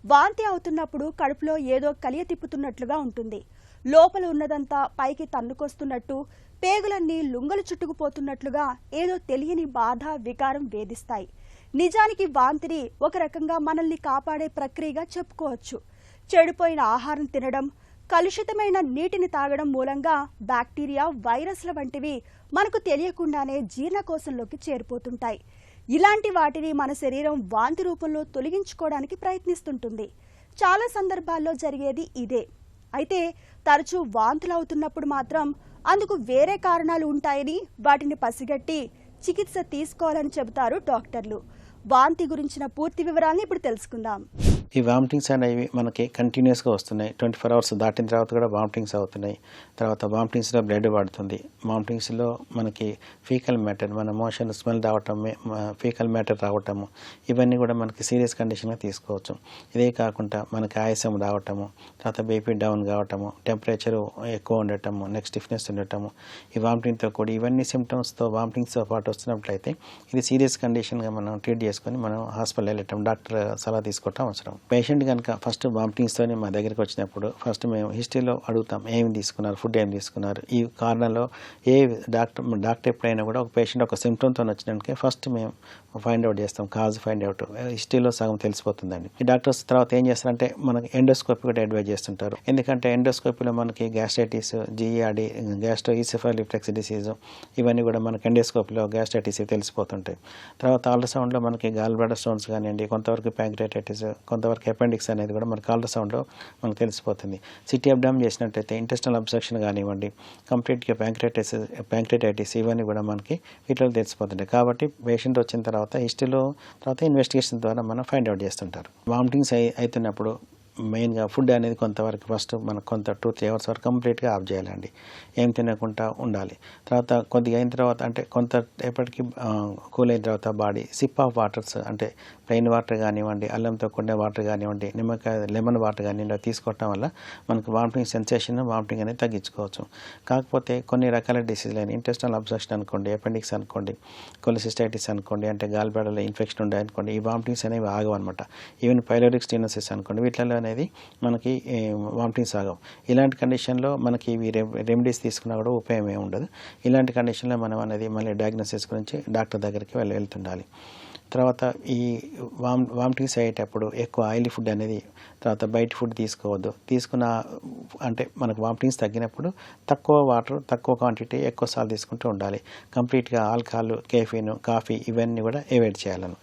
వాంతి అవుతున్నప్పుడు కడుపులో ఏదో కలియ తిప్పుతున్నట్లుగా ఉంటుంది. లోపల ఉన్నదంతా పైకి తన్నుకొస్తున్నట్టు, పేగులన్నీ లుంగలు చుట్టుకుపోతున్నట్లుగా ఏదో తెలియని బాధ, వికారం వేధిస్తాయి. నిజానికి వాంతిని ఒక రకంగా మనల్ని కాపాడే ప్రక్రియగా చెప్పుకోవచ్చు. చెడిపోయిన ఆహారం తినడం, కలుషితమైన నీటిని తాగడం మూలంగా బ్యాక్టీరియా, వైరస్ల వంటివి మనకు తెలియకుండానే జీర్ణకోశంలోకి చేరిపోతుంటాయి. ఇలాంటి వాటిని మన శరీరం వాంతి రూపంలో తొలగించుకోవడానికి ప్రయత్నిస్తుంటుంది. చాలా సందర్భాల్లో జరిగేది ఇదే. అయితే తరచూ వాంతులు అవుతున్నప్పుడు మాత్రం అందుకు వేరే కారణాలు ఉంటాయని, వాటిని పసిగట్టి చికిత్స తీసుకోవాలని చెబుతారు డాక్టర్లు. వాంతి గురించిన పూర్తి వివరాలను ఇప్పుడు తెలుసుకుందాం. ఈ వామిటింగ్స్ అనేవి మనకి కంటిన్యూస్గా వస్తున్నాయి. 24 hours దాటిన తర్వాత కూడా వామిటింగ్స్ అవుతున్నాయి. తర్వాత వామిటింగ్స్లో బ్లడ్ పడుతుంది. వామిటింగ్స్లో మనకి ఫీకల్ మ్యాటర్, మన మోషన్ స్మెల్ రావటం, ఫీకల్ మ్యాటర్ రావటము, ఇవన్నీ కూడా మనకి సీరియస్ కండిషన్గా తీసుకోవచ్చు. ఇదే కాకుండా మనకి ఆయాసం రావటము, తర్వాత బీపీ డౌన్ కావటము, టెంపరేచర్ ఎక్కువ ఉండటము, నెక్స్ట్ స్టిఫ్నెస్ ఉండటము, ఈ వామిటింగ్తో కూడా ఇవన్నీ సిమ్టమ్స్తో వామిటింగ్స్తో పాటు వస్తున్నట్లయితే ఇది సీరియస్ కండిషన్గా మనం ట్రీట్ చేసుకొని మనం హాస్పిటల్ వెళ్ళటం, డాక్టర్ సలహా తీసుకోవటం అవసరం. పేషెంట్ కనుక ఫస్ట్ వామిటింగ్స్తోనే మా దగ్గరికి వచ్చినప్పుడు ఫస్ట్ మేము హిస్టరీలో అడుగుతాం, ఏమి తీసుకున్నారు, ఫుడ్ ఏమి తీసుకున్నారు, ఈ కారణంలో ఏ డాక్టర్ ఎప్పుడైనా కూడా ఒక పేషెంట్ ఒక సిమ్టమ్తో వచ్చినాకే ఫస్ట్ మేము ఫైండ్ అవుట్ చేస్తాం, కాజ్ ఫైండ్ అవుట్. హిస్టరీలో సగం తెలిసిపోతుందండి. ఈ డాక్టర్స్ తర్వాత ఏం చేస్తారంటే మనకి ఎండోస్కోపీ కూడా అడ్వైజ్ చేస్తుంటారు. ఎందుకంటే ఎండోస్కోపీలో మనకి gastritis, GERD, gastro esophageal reflux disease, ఇవన్నీ కూడా మనకి ఎండోస్కోపీలో గ్యాస్ట్రైటిస్ తెలిసిపోతుంటాయి. తర్వాత అల్ట్రాసౌండ్లో మనకి గాల్ బ్లాడర్ స్టోన్స్ కానివ్వండి, కొంతవరకు ప్యాంక్రియాటైటిస్, కొంతవరకు అపెండిక్స్ అనేది కూడా మనకి అల్ట్రాసౌండ్లో మనకు తెలిసిపోతుంది. సిటీ అబ్డామిన్ చేసినట్టయితే ఇంటెస్టినల్ అబ్స్ట్రక్షన్ కానివ్వండి, కంప్లీట్గా ప్యాంక్రియాటైటిస్, ఇవన్నీ కూడా మనకి వీటిలో తెలిసిపోతుంటాయి. కాబట్టి పేషెంట్ వచ్చిన తర్వాత హిస్టరీలో తర్వాత ఇన్వెస్టిగేషన్ ద్వారా మనం ఫైండ్ అవుట్ చేస్తుంటారు. వామిటింగ్స్ అవుతున్నప్పుడు మెయిన్గా ఫుడ్ అనేది కొంతవరకు ఫస్ట్ మనకు కొంత 2-3 hours వరకు కంప్లీట్గా ఆఫ్ చేయాలండి. ఏం తినకుండా ఉండాలి. తర్వాత కొద్దిగా అయిన తర్వాత అంటే కొంత ఎప్పటికీ కూల్ అయిన తర్వాత బాడీ సిప్ ఆఫ్ వాటర్స్, అంటే ప్లెయిన్ వాటర్ కానివ్వండి, అల్లంతో కూడిన వాటర్ కానివ్వండి, లెమన్ వాటర్ కానివ్వండి, తీసుకోవటం వల్ల మనకు వామిటింగ్ సెన్సేషన్, వామిటింగ్ అనేది తగ్గించుకోవచ్చు. కాకపోతే కొన్ని రకాల డిసీజులు అయిన ఇంటెస్టినల్ అబ్స్ట్రక్షన్ అనుకోండి, అపెండిక్స్ అనుకోండి, కొలెసిస్టైటిస్ అనుకోండి, అంటే గాల్ బ్లాడర్లో ఇన్ఫెక్షన్ ఉండే అనుకోండి, ఈ వామిటింగ్స్ అనేవి ఆగవన్నమాట. ఈవెన్ పైలోరిక్ స్టెనోసిస్ అనుకోండి, వీటిలో అనేది మనకి వామిటింగ్స్ ఆగవు. ఇలాంటి కండిషన్లో మనకి ఇవి రెమెడీస్ తీసుకున్నా కూడా ఉపయోగం ఏమి ఉండదు. ఇలాంటి కండిషన్లో మనం అనేది మళ్ళీ డయాగ్నోసిస్ గురించి డాక్టర్ దగ్గరికి వెళ్తుండాలి. తర్వాత ఈ వామిటింగ్స్ అయ్యేటప్పుడు ఎక్కువ ఆయిలీ ఫుడ్ అనేది, తర్వాత బయట ఫుడ్ తీసుకోవద్దు. తీసుకున్న అంటే మనకు వామిటింగ్స్ తగ్గినప్పుడు తక్కువ వాటర్, తక్కువ క్వాంటిటీ, ఎక్కువ సాల్ట్ తీసుకుంటూ ఉండాలి. కంప్లీట్గా ఆల్కహాల్, కెఫీన్, కాఫీ ఇవన్నీ కూడా అవాయిడ్ చేయాలను.